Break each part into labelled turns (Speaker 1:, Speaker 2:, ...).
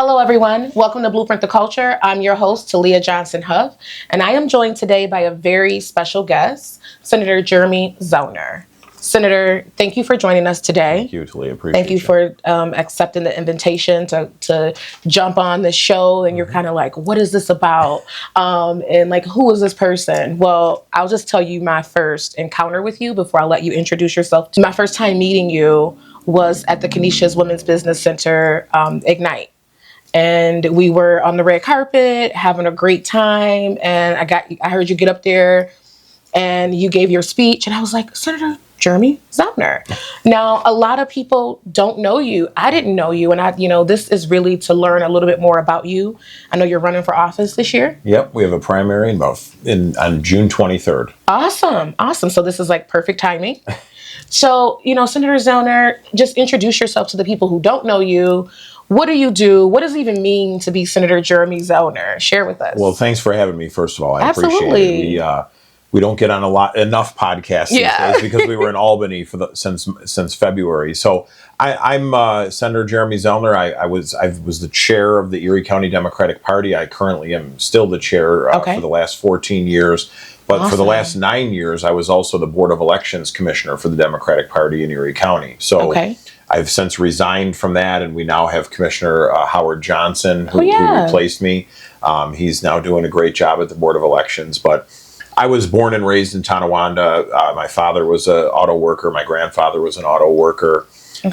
Speaker 1: Hello, everyone. Welcome to Blueprint the Culture. I'm your host, Talia Johnson-Huff, and I am joined today by a very special guest, Senator Jeremy Zellner. Senator, thank you for joining us today.
Speaker 2: Thank you, Talia. Appreciate it.
Speaker 1: Thank you for accepting the invitation to jump on this show. And you're kind of like, what is this about? And like, who is this person? Well, I'll just tell you my first encounter with you before I let you introduce yourself. My first time meeting you was at the Kenesha's Women's Business Center Ignite. And we were on the red carpet having a great time. And I heard you get up there and you gave your speech. And I was like, Senator Jeremy Zellner. Now, a lot of people don't know you. I didn't know you. And this is really to learn a little bit more about you. I know you're running for office this year.
Speaker 2: Yep. We have a primary on June 23rd.
Speaker 1: Awesome. So this is like perfect timing. So, Senator Zellner, just introduce yourself to the people who don't know you. What do you do? What does it even mean to be Senator Jeremy Zellner? Share with us.
Speaker 2: Well, thanks for having me, first of all. I appreciate it. We don't get on enough podcasts these days because we were in Albany since February. So I'm Senator Jeremy Zellner. I was the chair of the Erie County Democratic Party. I currently am still the chair for the last 14 years. But for the last 9 years, I was also the Board of Elections Commissioner for the Democratic Party in Erie County. So I've since resigned from that, and we now have Commissioner Howard Johnson, who replaced me. He's now doing a great job at the Board of Elections. But I was born and raised in Tonawanda. My father was an auto worker. My grandfather was an auto worker.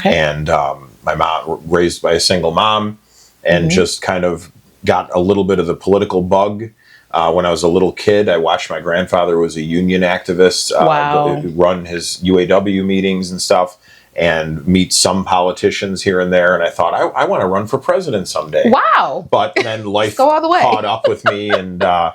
Speaker 2: And my mom, raised by a single mom, and just kind of got a little bit of the political bug. When I was a little kid, I watched my grandfather was a union activist, run his UAW meetings and stuff, and meet some politicians here and there. And I thought, I want to run for president someday.
Speaker 1: Wow.
Speaker 2: But then life
Speaker 1: caught
Speaker 2: up with me, and I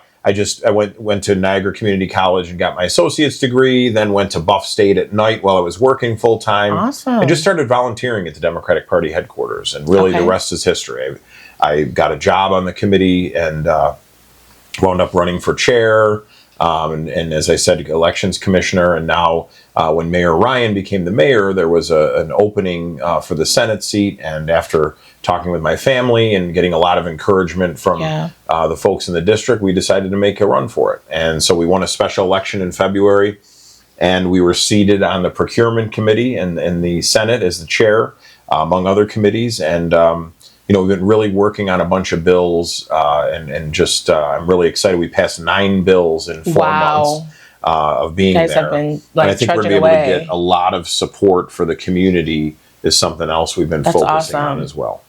Speaker 2: went to Niagara Community College and got my associate's degree, then went to Buff State at night while I was working full time.
Speaker 1: Awesome.
Speaker 2: I just started volunteering at the Democratic Party headquarters, and really the rest is history. I got a job on the committee and wound up running for chair, and as I said, elections commissioner. And now when Mayor Ryan became the mayor, there was an opening for the Senate seat. And after talking with my family and getting a lot of encouragement from the folks in the district, we decided to make a run for it. And so we won a special election in February, and we were seated on the Procurement Committee in the Senate as the chair, among other committees. And we've been really working on a bunch of bills, and just I'm really excited. We passed 9 bills in 4 months of being there.
Speaker 1: Have been,
Speaker 2: and I think we're going to be able to get a lot of support for the community is something else we've been focusing on as well.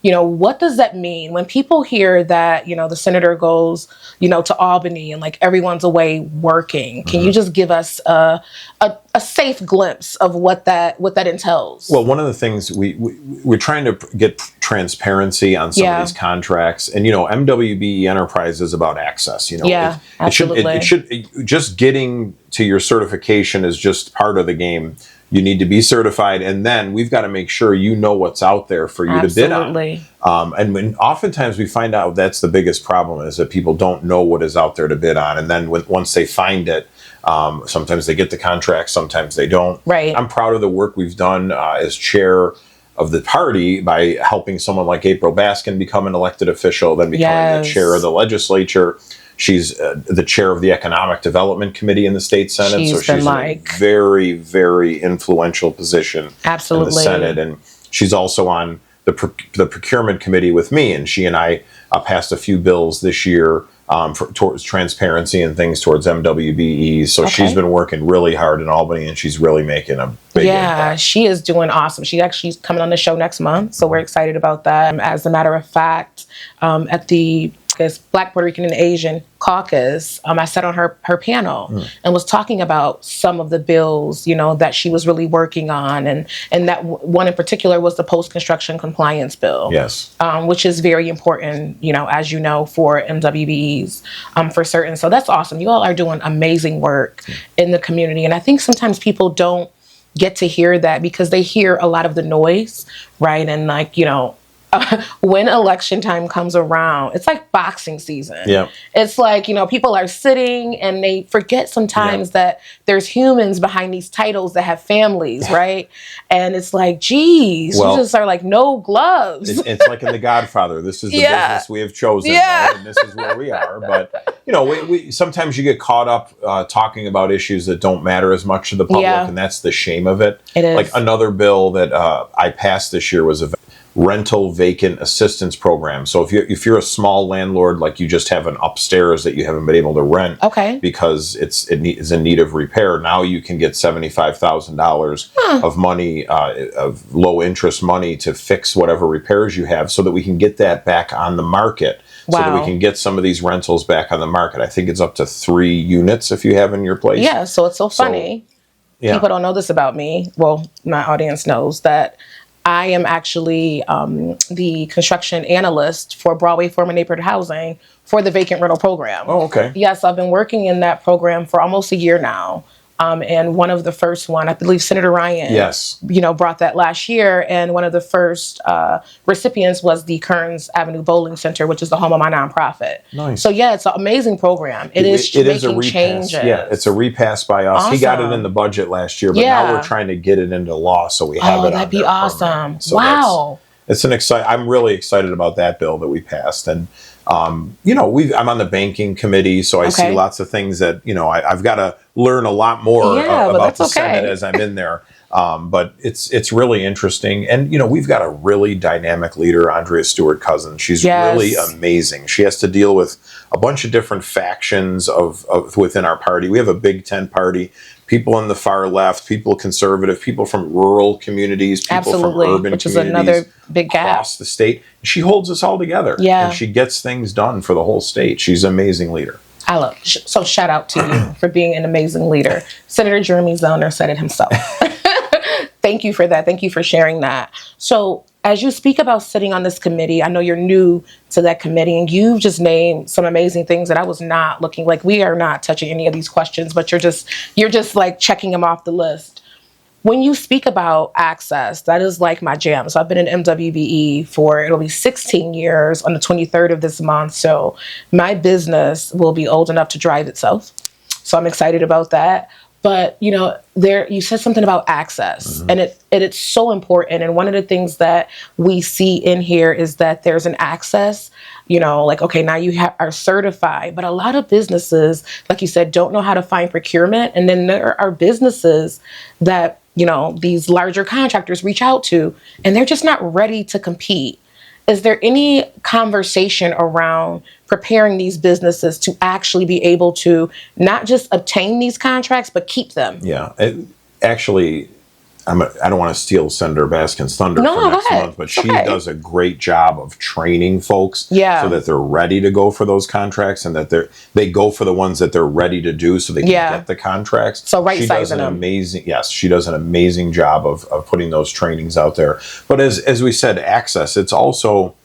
Speaker 1: What does that mean when people hear that, the senator goes, to Albany and like everyone's away working? Can you just give us a safe glimpse of what that entails?
Speaker 2: Well, one of the things we're trying to get transparency on some of these contracts, and MWBE Enterprise is about access.
Speaker 1: Absolutely.
Speaker 2: It should just getting to your certification is just part of the game. You need to be certified, and then we've got to make sure you know what's out there for you to bid on. And oftentimes we find out that's the biggest problem, is that people don't know what is out there to bid on. And then once they find it, sometimes they get the contract, sometimes they don't.
Speaker 1: Right.
Speaker 2: I'm proud of the work we've done as chair of the party by helping someone like April Baskin become an elected official, then becoming the chair of the legislature. She's the chair of the Economic Development Committee in the state Senate. She's in a very, very influential position in the Senate. And she's also on the Procurement Committee with me. And she and I passed a few bills this year towards transparency and things towards MWBE. So she's been working really hard in Albany, and she's really making a big impact.
Speaker 1: She is doing awesome. She's coming on the show next month. So we're excited about that. As a matter of fact, at the Black, Puerto Rican, and Asian caucus, I sat on her panel and was talking about some of the bills, that she was really working on. And that one in particular was the post-construction compliance bill.
Speaker 2: Yes.
Speaker 1: Which is very important, as you know, for MWBEs for certain. So that's awesome. You all are doing amazing work in the community. And I think sometimes people don't get to hear that because they hear a lot of the noise, right? And when election time comes around, it's like boxing season.
Speaker 2: Yeah.
Speaker 1: It's like, people are sitting and they forget sometimes that there's humans behind these titles that have families, right? And it's like, geez, you just are like, no gloves.
Speaker 2: It's like in The Godfather. This is the business we have chosen, right? And this is where we are. But, we sometimes you get caught up talking about issues that don't matter as much to the public, and that's the shame of it.
Speaker 1: It is.
Speaker 2: Like another bill that I passed this year was a rental vacant assistance program. So if you're a small landlord, like you just have an upstairs that you haven't been able to rent because it is in need of repair, now you can get $75,000 of money, of low interest money to fix whatever repairs you have, so that we can get that back on the market. So that we can get some of these rentals back on the market. I think it's up to 3 units if you have in your place.
Speaker 1: Yeah, so it's so funny. People don't know this about me. Well, my audience knows that I am actually the construction analyst for Broadway Former Neighborhood Housing for the vacant rental program.
Speaker 2: Oh, okay.
Speaker 1: Yes, I've been working in that program for almost a year now. And one of the first I believe Senator Ryan, brought that last year. And one of the first recipients was the Kearns Avenue Bowling Center, which is the home of my nonprofit.
Speaker 2: Nice.
Speaker 1: So it's an amazing program. It is making changes.
Speaker 2: Yeah, it's a repass by us. Awesome. He got it in the budget last year, but now we're trying to get it into law, so we have it.
Speaker 1: That'd be awesome.
Speaker 2: So
Speaker 1: wow.
Speaker 2: It's I'm really excited about that bill that we passed. And I'm on the banking committee, so I see lots of things that I've got to learn a lot more about the Senate as I'm in there. But it's really interesting, and we've got a really dynamic leader, Andrea Stewart-Cousins. She's really amazing. She has to deal with a bunch of different factions of within our party. We have a Big Tent party. People on the far left, people conservative, people from rural communities, people from urban
Speaker 1: which
Speaker 2: communities,
Speaker 1: is another big gap
Speaker 2: across the state. She holds us all together, and she gets things done for the whole state. She's an amazing leader.
Speaker 1: So shout out to you for being an amazing leader. Senator Jeremy Zellner said it himself. Thank you for that. Thank you for sharing that. So as you speak about sitting on this committee, I know you're new to that committee, and you've just named some amazing things that I was not looking like. We are not touching any of these questions, but you're just like checking them off the list. When you speak about access, that is like my jam. So I've been in MWBE for, it'll be 16 years on the 23rd of this month. So my business will be old enough to drive itself. So I'm excited about that. But, you said something about access, and it's so important. And one of the things that we see in here is that there's an access, now you are certified. But a lot of businesses, like you said, don't know how to find procurement. And then there are businesses that, these larger contractors reach out to, and they're just not ready to compete. Is there any conversation around preparing these businesses to actually be able to not just obtain these contracts, but keep them?
Speaker 2: Yeah. Actually, I don't want to steal Senator Baskin's thunder for next month, but she does a great job of training folks so that they're ready to go for those contracts, and that they go for the ones that they're ready to do so they can get the contracts.
Speaker 1: So right-sizing them.
Speaker 2: She does an amazing job of putting those trainings out there. But as we said, access, it's also,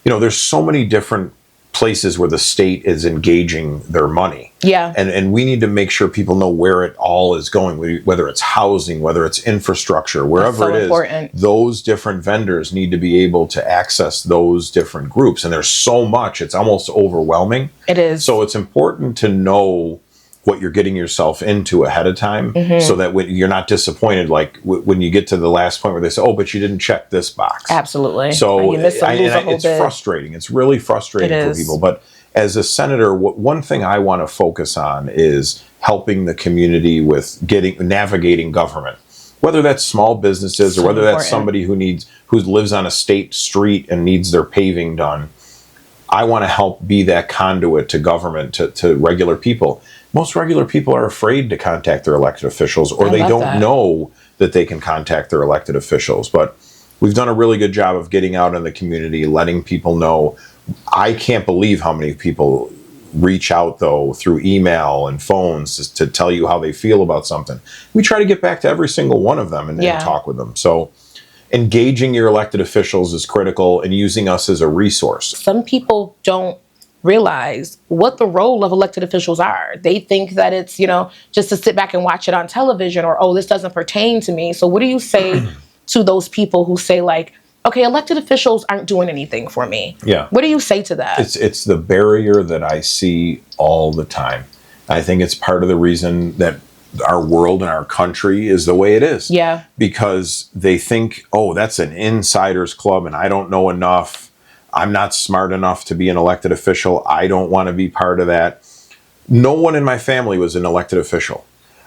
Speaker 2: there's so many different places where the state is engaging their money. Yeah. And we need to make sure people know where it all is going, whether it's housing, whether it's infrastructure, wherever it is. Important. Those different vendors need to be able to access those different groups. And there's so much, it's almost overwhelming.
Speaker 1: It is.
Speaker 2: So it's important to know what you're getting yourself into ahead of time, so that when you're not disappointed, like when you get to the last point where they say, oh, but you didn't check this box.
Speaker 1: Absolutely.
Speaker 2: So it's frustrating. It's really frustrating for people. But as a senator, one thing I want to focus on is helping the community with navigating government, whether that's small businesses or whether that's somebody who lives on a state street and needs their paving done. I want to help be that conduit to government, to regular people. Most regular people are afraid to contact their elected officials, or they don't know that they can contact their elected officials. But we've done a really good job of getting out in the community, letting people know. I can't believe how many people reach out, though, through email and phones to tell you how they feel about something. We try to get back to every single one of them and talk with them. So engaging your elected officials is critical, and using us as a resource.
Speaker 1: Some people don't realize what the role of elected officials are. They think that it's, just to sit back and watch it on television, or, oh, this doesn't pertain to me. So what do you say to those people who say, like, okay, elected officials aren't doing anything for me.
Speaker 2: Yeah.
Speaker 1: What do you say to that?
Speaker 2: It's the barrier that I see all the time. I think it's part of the reason that our world and our country is the way it is.
Speaker 1: Yeah.
Speaker 2: Because they think, oh, that's an insider's club and I don't know enough. I'm not smart enough to be an elected official. I don't want to be part of that. No one in my family was an elected official.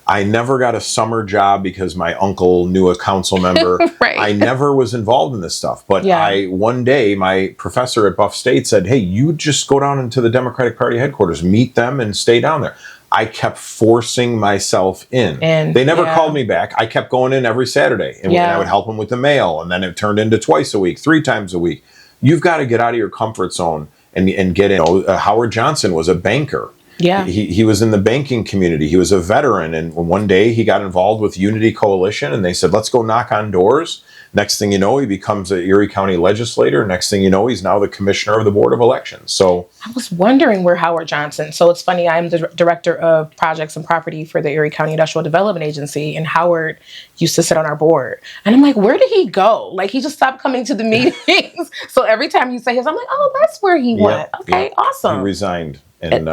Speaker 2: I never got a summer job because my uncle knew a council member.
Speaker 1: Right.
Speaker 2: I never was involved in this stuff. But one day, my professor at Buff State said, hey, you just go down into the Democratic Party headquarters, meet them and stay down there. I kept forcing myself in. And they never called me back. I kept going in every Saturday. And I would help them with the mail. And then it turned into twice a week, 3 times a week. You've got to get out of your comfort zone and get in. Howard Johnson was a banker.
Speaker 1: Yeah.
Speaker 2: He was in the banking community. He was a veteran. And one day he got involved with Unity Coalition and they said, let's go knock on doors. Next thing you know, he becomes an Erie County legislator. Next thing you know, he's now the commissioner of the Board of Elections. So
Speaker 1: I was wondering where Howard Johnson. So it's funny, I'm the director of projects and property for the Erie County Industrial Development Agency, and Howard used to sit on our board. And I'm like, where did he go? Like, he just stopped coming to the meetings. So every time you say his, I'm like, oh, that's where he went. Okay, awesome.
Speaker 2: He resigned and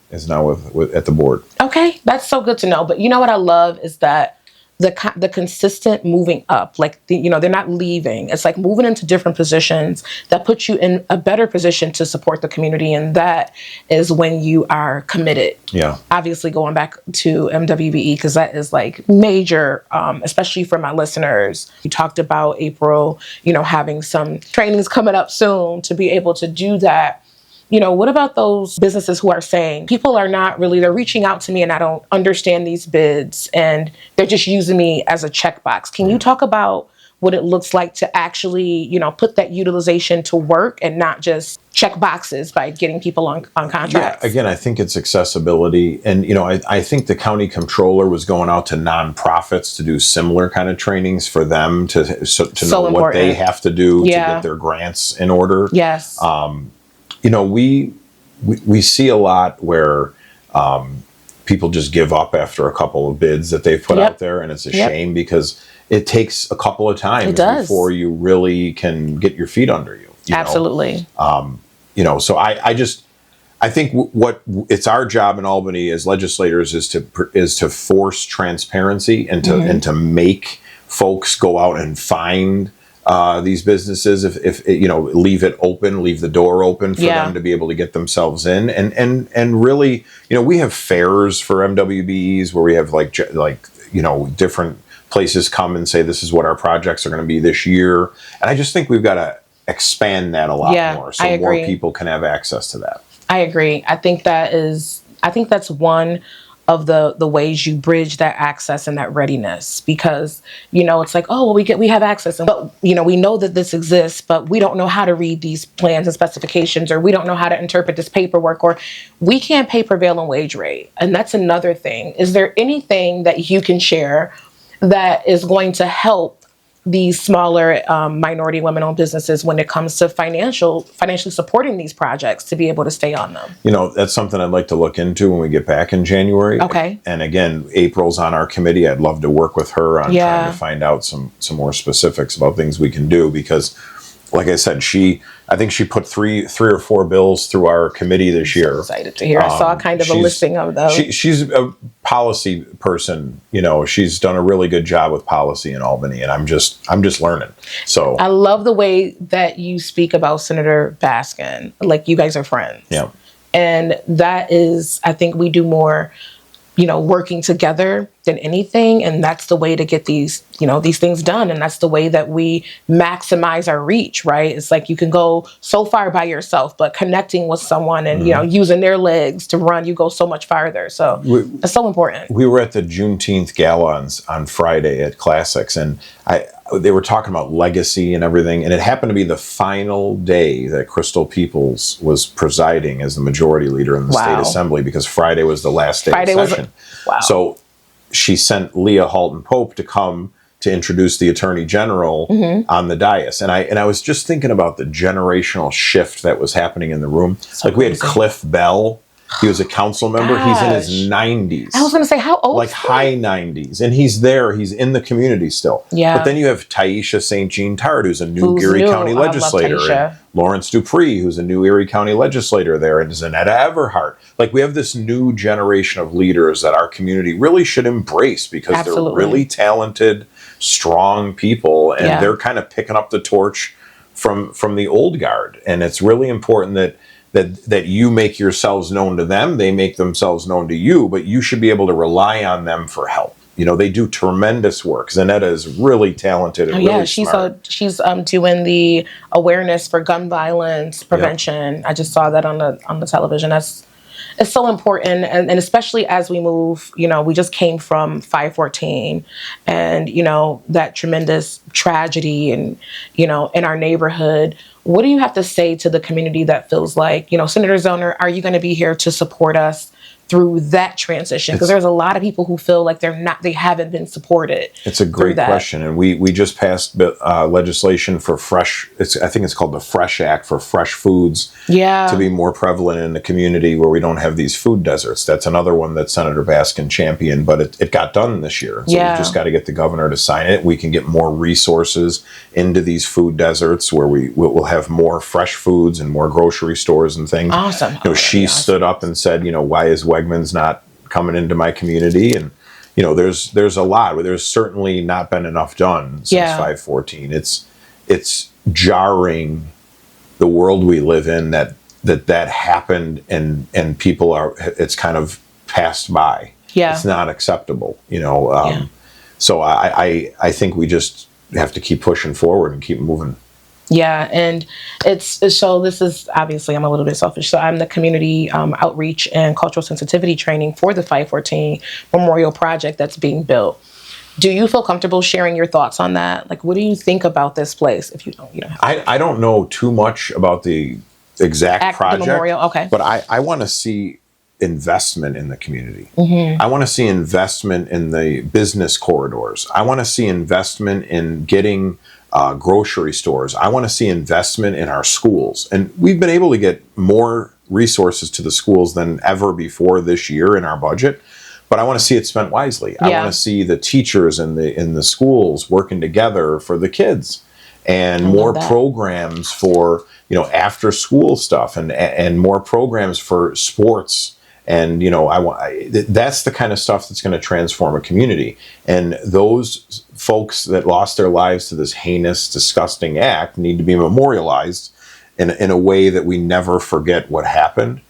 Speaker 2: is now at the board.
Speaker 1: Okay, that's so good to know. But you know what I love is that the consistent moving up, like they're not leaving. It's like moving into different positions that put you in a better position to support the community, and that is when you are committed.
Speaker 2: Yeah.
Speaker 1: Obviously, going back to MWBE, because that is like major, especially for my listeners. You talked about April, having some trainings coming up soon to be able to do that. What about those businesses who are saying people are not really, they're reaching out to me and I don't understand these bids and they're just using me as a checkbox. Can you talk about what it looks like to actually, put that utilization to work and not just check boxes by getting people on contracts?
Speaker 2: Yeah, again, I think it's accessibility. And, I think the county comptroller was going out to nonprofits to do similar kind of trainings for them to know what they have to do to get their grants in order.
Speaker 1: Yes.
Speaker 2: We see a lot where people just give up after a couple of bids that they've put out there, and it's a shame because it takes a couple of times before you really can get your feet under you.
Speaker 1: Absolutely.
Speaker 2: So I think what it's our job in Albany as legislators is to force transparency and to make folks go out and find these businesses, if leave it open, leave the door open for them to be able to get themselves in, and really, we have fairs for MWBEs where we have different places come and say this is what our projects are going to be this year, and I just think we've got to expand that a lot more so more people can have access to that.
Speaker 1: I agree. I think that's one of the ways you bridge that access and that readiness, because it's like, oh well, we have access, but we know that this exists, but we don't know how to read these plans and specifications, or we don't know how to interpret this paperwork, or we can't pay prevailing wage rate. And that's another thing. Is there anything that you can share that is going to help these smaller minority women-owned businesses when it comes to financially supporting these projects to be able to stay on them?
Speaker 2: That's something I'd like to look into when we get back in January.
Speaker 1: Okay.
Speaker 2: And again, April's on our committee. I'd love to work with her on trying to find out some more specifics about things we can do, because like I said, I think she put three or four bills through our committee this year.
Speaker 1: Excited to hear. I saw kind of a listing of those.
Speaker 2: She's a policy person. She's done a really good job with policy in Albany, and I'm just learning. So
Speaker 1: I love the way that you speak about Senator Baskin. Like, you guys are friends.
Speaker 2: Yeah.
Speaker 1: And that is, I think we do more, working together than anything. And that's the way to get these things done. And that's the way that we maximize our reach, right? It's like you can go so far by yourself, but connecting with someone and, using their legs to run, you go so much farther. So it's so important.
Speaker 2: We were at the Juneteenth Gala on Friday at Classics, and they were talking about legacy and everything. And it happened to be the final day that Crystal Peoples was presiding as the majority leader in the state assembly, because Friday was the last day of session. So she sent Leah Halton Pope to come to introduce the Attorney General on the dais. And I was just thinking about the generational shift that was happening in the room. So we had Cliff Bell He was a council member.
Speaker 1: Gosh.
Speaker 2: He's in his 90s.
Speaker 1: I was going to say, how old?
Speaker 2: Like high 90s. And he's there. He's in the community still.
Speaker 1: Yeah.
Speaker 2: But then you have Taisha St. Jean Tard, who's a new Erie County legislator. And Lawrence Dupree, who's a new Erie County legislator there. And Zanetta Everhart. Like, we have this new generation of leaders that our community really should embrace because they're really talented, strong people. And they're kind of picking up the torch from the old guard. And it's really important that you make yourselves known to them, they make themselves known to you, but you should be able to rely on them for help. You know, they do tremendous work. Zanetta is really talented and really smart.
Speaker 1: She's doing the awareness for gun violence prevention. Yep. I just saw that on the television. It's so important, and especially as we move, you know, we just came from 514 and, you know, that tremendous tragedy and, you know, in our neighborhood. What do you have to say to the community that feels like, you know, Senator Zellner, are you going to be here to support us through that transition? Because there's a lot of people who feel like they haven't been supported. It's a great question.
Speaker 2: And we just passed legislation for I think it's called the Fresh Act for fresh foods to be more prevalent in the community where we don't have these food deserts. That's another one that Senator Baskin championed, but it got done this year. So we've just got to get the governor to sign it. We can get more resources into these food deserts where we'll have more fresh foods and more grocery stores and things.
Speaker 1: Awesome.
Speaker 2: You know, she stood up and said, you know, why is Wegmans not coming into my community? And, you know, there's a lot. There's certainly not been enough done since 514. It's jarring, the world we live in, that happened and people it's kind of passed by. Yeah. It's not acceptable, you know. So I think we just have to keep pushing forward and keep moving.
Speaker 1: Yeah, and so this is, obviously, I'm a little bit selfish. So I'm the community outreach and cultural sensitivity training for the 514 Memorial Project that's being built. Do you feel comfortable sharing your thoughts on that? Like, what do you think about this place? If you don't, you know.
Speaker 2: I don't know too much about the exact project.
Speaker 1: The memorial, okay.
Speaker 2: But I want to see investment in the community. Mm-hmm. I want to see investment in the business corridors. I want to see investment in getting grocery stores. I want to see investment in our schools. And we've been able to get more resources to the schools than ever before this year in our budget. But I want to see it spent wisely. I want to see the teachers in the schools working together for the kids, and more programs for, you know, after school stuff, and more programs for sports. And, you know, that's the kind of stuff that's going to transform a community. And those folks that lost their lives to this heinous, disgusting act need to be memorialized in a way that we never forget what happened.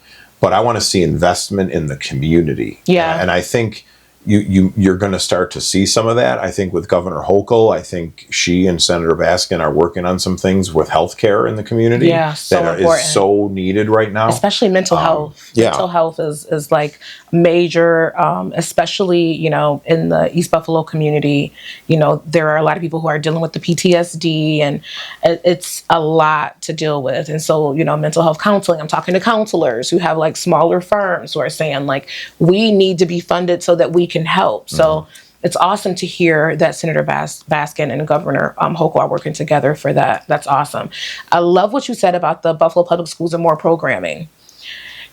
Speaker 2: But I want to see investment in the community. Yeah. And I think you're going to start to see some of that. I think with Governor Hochul, I think she and Senator Baskin are working on some things with healthcare in the community that is so needed right now.
Speaker 1: Especially mental health. Mental health is like major, especially, you know, in the East Buffalo community. You know, there are a lot of people who are dealing with the PTSD, and it's a lot to deal with. And so, you know, mental health counseling, I'm talking to counselors who have like smaller firms who are saying like, we need to be funded so that we can help. So it's awesome to hear that Senator Baskin and Governor Hochul are working together for that. That's awesome. I love what you said about the Buffalo Public Schools and more programming.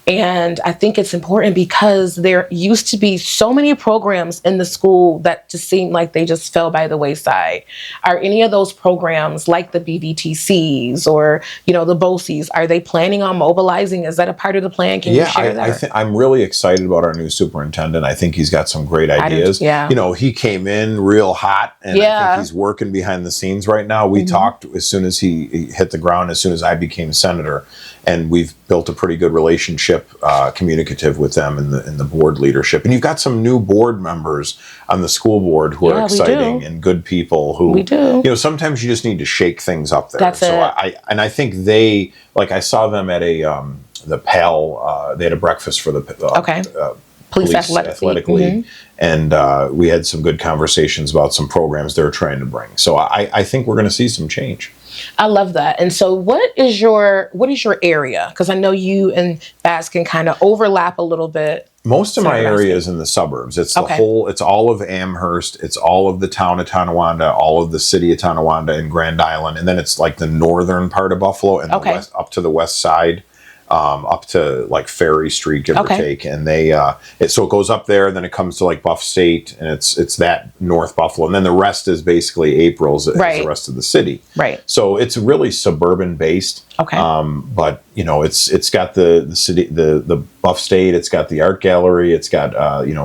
Speaker 1: And I think it's important because there used to be so many programs in the school that just seemed like they just fell by the wayside. Are any of those programs like the BVTCs or, you know, the BOCES, are they planning on mobilizing? Is that a part of the plan? Can you share that?
Speaker 2: I'm really excited about our new superintendent. I think he's got some great ideas. You know, he came in real hot, and I think he's working behind the scenes right now. We talked as soon as he hit the ground, as soon as I became senator. And we've built a pretty good relationship, communicative with them in the board leadership. And you've got some new board members on the school board who are exciting and good people who, you know, sometimes you just need to shake things up there. I think they, like, I saw them at the PAL, they had a breakfast for the police athletic league. And we had some good conversations about some programs they're trying to bring. So I think we're going to see some change.
Speaker 1: I love that. And so what is your area? Because I know you and Baskin kind of overlap a little bit.
Speaker 2: Most of my area is in the suburbs. It's it's all of Amherst. It's all of the town of Tonawanda, all of the city of Tonawanda and Grand Island. And then it's like the northern part of Buffalo and the west, up to the west side. up to like Ferry Street, give or take. And so it goes up there, then it comes to like Buff State, and it's that North Buffalo. And then the rest is basically April's, the rest of the city.
Speaker 1: Right.
Speaker 2: So it's really suburban based.
Speaker 1: Okay.
Speaker 2: But it's got the city, the Buff State, it's got the art gallery, it's got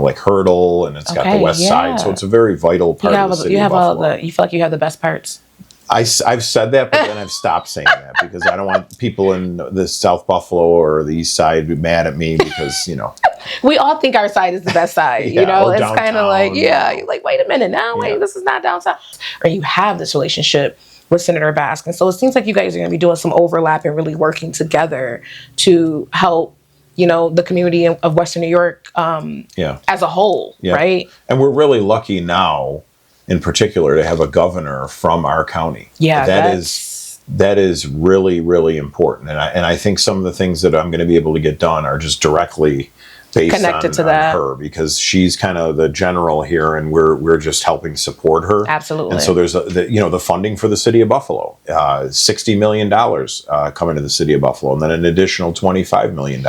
Speaker 2: like Hurdle, and it's got the West Side. So it's a very vital part of the city. You
Speaker 1: feel like you have the best parts.
Speaker 2: I've said that, but then I've stopped saying that because I don't want people in the South Buffalo or the East Side to be mad at me because,
Speaker 1: we all think our side is the best side. It's kind of like, you're like, wait a minute now, this is not downtown. Or you have this relationship with Senator Baskin. So it seems like you guys are going to be doing some overlap and really working together to help, the community of Western New York as a whole, right? And
Speaker 2: we're really lucky now, in particular, to have a governor from our county.
Speaker 1: Yeah,
Speaker 2: that is really, really important. And I think some of the things that I'm going to be able to get done are just directly based
Speaker 1: connected to
Speaker 2: her, because she's kind of the general here, and we're just helping support her.
Speaker 1: Absolutely.
Speaker 2: And so there's the funding for the city of Buffalo, $60 million coming to the city of Buffalo, and then an additional $25 million.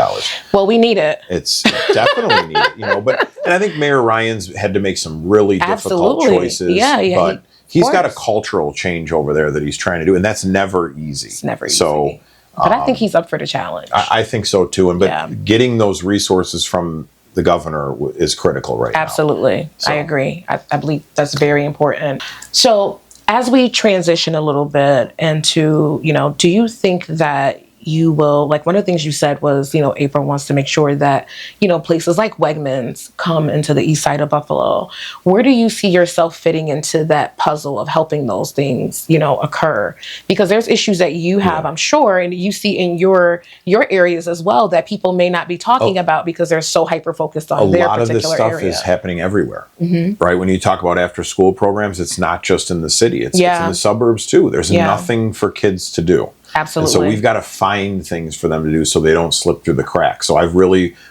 Speaker 1: Well, we need it.
Speaker 2: It's definitely needed, and I think Mayor Ryan's had to make some really difficult choices. But he's got a cultural change over there that he's trying to do, and that's never easy.
Speaker 1: It's never easy. So. But I think he's up for the challenge.
Speaker 2: I think so too. Getting those resources from the governor is critical right now.
Speaker 1: Absolutely. So. I agree. I believe that's very important. So as we transition a little bit into, do you think that you will, like one of the things you said was, April wants to make sure that, places like Wegmans come into the east side of Buffalo. Where do you see yourself fitting into that puzzle of helping those things, occur? Because there's issues that you have, I'm sure, and you see in your areas as well that people may not be talking about because they're so hyper-focused on their particular area. A lot of this stuff
Speaker 2: is happening everywhere, right? When you talk about after-school programs, it's not just in the city. It's in the suburbs, too. There's nothing for kids to do.
Speaker 1: Absolutely.
Speaker 2: And so we've got to find things for them to do so they don't slip through the cracks. So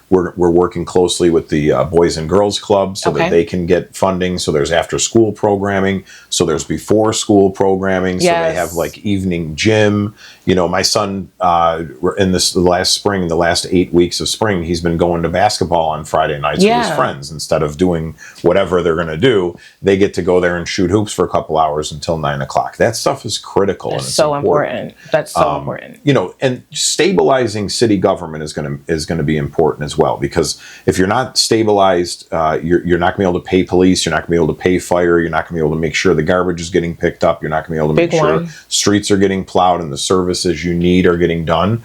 Speaker 2: we're working closely with the Boys and Girls Club so that they can get funding. So there's after school programming. So there's before school programming. So they have like evening gym. My son, in the last 8 weeks of spring, he's been going to basketball on Friday nights with his friends. Instead of doing whatever they're going to do, they get to go there and shoot hoops for a couple hours until 9 o'clock. That stuff is critical.
Speaker 1: It's so important. That's so important.
Speaker 2: And stabilizing city government is going to be important as well, because if you're not stabilized, you're not going to be able to pay police, you're not going to be able to pay fire, you're not going to be able to make sure the garbage is getting picked up, you're not going to be able to make sure streets are getting plowed and the services you need are getting done.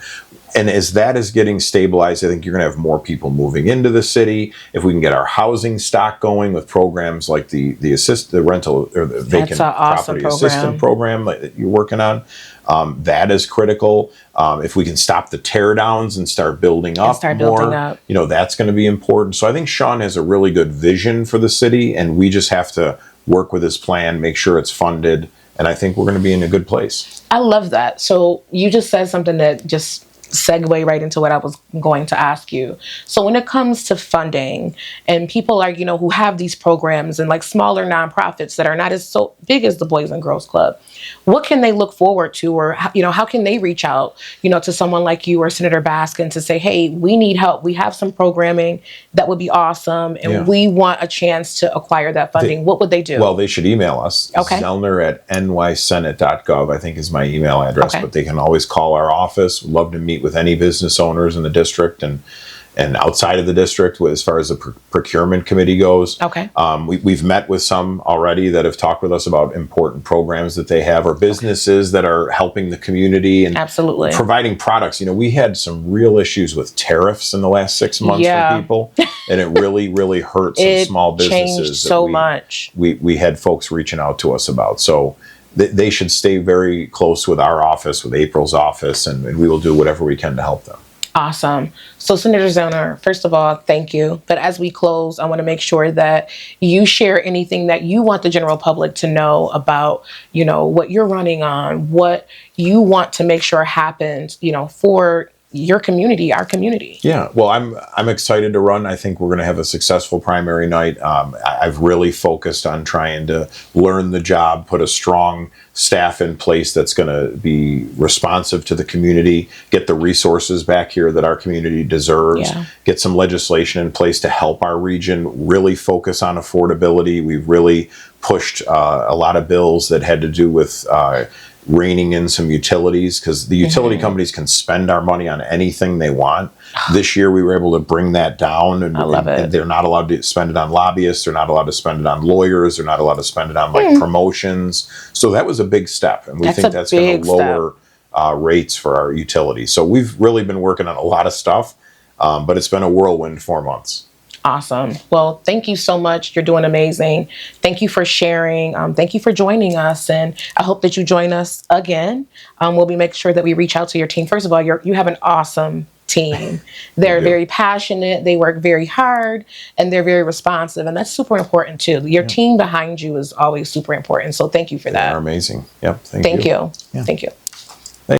Speaker 2: And as that is getting stabilized, I think you're going to have more people moving into the city. If we can get our housing stock going with programs like the rental or the vacant property assistant program that you're working on, that is critical. If we can stop the tear downs and start building up more, that's going to be important. So I think Sean has a really good vision for the city, and we just have to work with his plan, make sure it's funded, and I think we're going to be in a good place.
Speaker 1: I love that. So you just said something that just segue right into what I was going to ask you. So when it comes to funding and people are, who have these programs and like smaller nonprofits that are not as so big as the Boys and Girls Club, what can they look forward to, or, how can they reach out, to someone like you or Senator Baskin to say, hey, we need help. We have some programming that would be awesome, and we want a chance to acquire that funding. What would they do?
Speaker 2: Well, they should email us. Zellner@nysenate.gov, I think is my email address, but they can always call our office. We'd love to meet with any business owners in the district and outside of the district as far as the procurement committee goes. We've met with some already that have talked with us about important programs that they have, or businesses that are helping the community and providing products. We had some real issues with tariffs in the last 6 months for people, and it really, really hurt some small businesses.
Speaker 1: Changed so much.
Speaker 2: We had folks reaching out to us about. So they should stay very close with our office, with April's office, and we will do whatever we can to help them.
Speaker 1: Awesome. So Senator Zellner, first of all, thank you. But as we close, I want to make sure that you share anything that you want the general public to know about, what you're running on, what you want to make sure happens, for your community, our community.
Speaker 2: Yeah, well, I'm excited to run. I think we're going to have a successful primary night. I've really focused on trying to learn the job, put a strong staff in place that's going to be responsive to the community, get the resources back here that our community deserves, get some legislation in place to help our region really focus on affordability. We've really pushed a lot of bills that had to do with reining in some utilities, because the utility companies can spend our money on anything they want. This year we were able to bring that down, and, and they're not allowed to spend it on lobbyists, they're not allowed to spend it on lawyers, they're not allowed to spend it on like promotions. So that was a big step, and we think that's going to lower rates for our utilities. So we've really been working on a lot of stuff, but it's been a whirlwind 4 months.
Speaker 1: Awesome. Well, thank you so much. You're doing amazing. Thank you for sharing. Thank you for joining us. And I hope that you join us again. We'll be making sure that we reach out to your team. First of all, you have an awesome team. They're very passionate. They work very hard, and they're very responsive. And that's super important too. Your team behind you is always super important. So thank you for that.
Speaker 2: They're amazing. Yep.
Speaker 1: Thank you. Thank you.